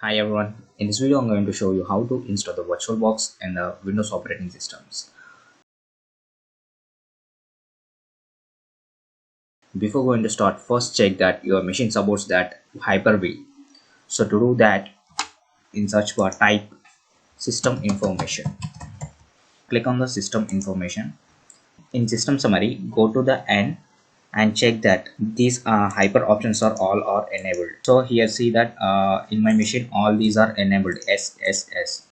Hi everyone, in this video I'm going to show you how to install the VirtualBox in the Windows operating systems. Before going to start, first check that your machine supports that Hyper-V. So to do that, in search bar type system information. Click on the system information. In system summary, go to the end and check that these hyper options are all are enabled. So here see that in my machine all these are enabled SSS.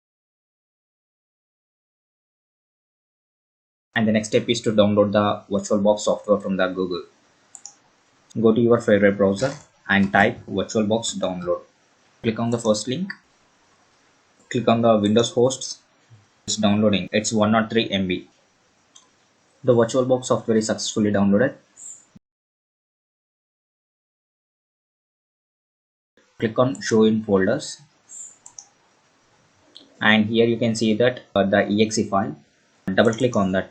And the next step is to download the VirtualBox software from the Google. Go to your favorite browser and type VirtualBox download. Click on the first link. Click on the Windows hosts. It's downloading. It's 103 MB. The VirtualBox software is successfully downloaded. Click on show in folders. And here you can see that the exe file. Double click on that.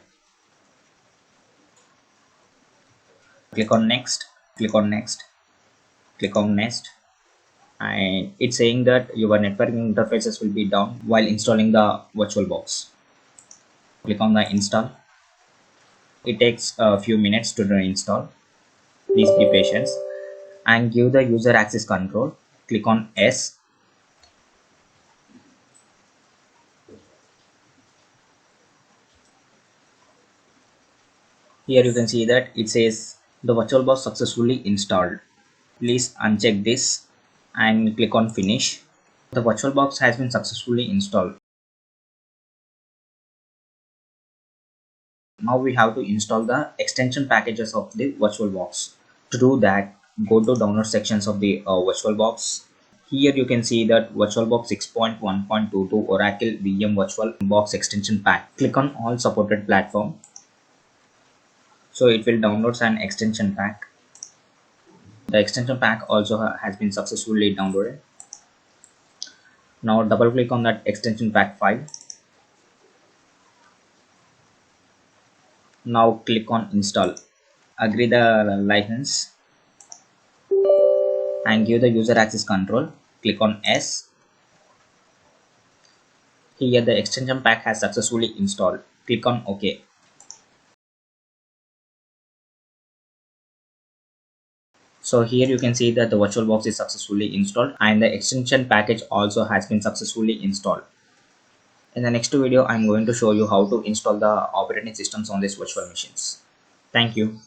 Click on next. Click on next. Click on next. And it's saying that your networking interfaces will be down while installing the VirtualBox. Click on the install. It takes a few minutes to install. Please be patient and give the user access control. Click on S. Here you can see that it says the VirtualBox successfully installed. Please uncheck this and click on finish. The VirtualBox has been successfully installed. Now we have to install the extension packages of the VirtualBox. To do that, go to download sections of the VirtualBox. Here you can see that VirtualBox 6.1.22 Oracle VM VirtualBox extension pack. Click on all supported platform. So it will download an extension pack. The extension pack also has been successfully downloaded. Now double click on that extension pack file. Now click on install. Agree the license and give the user access control. Click on S. Here the extension pack has successfully installed. Click on OK. So here you can see that the VirtualBox is successfully installed and the extension package also has been successfully installed. In the next video, I'm going to show you how to install the operating systems on these virtual machines. Thank you.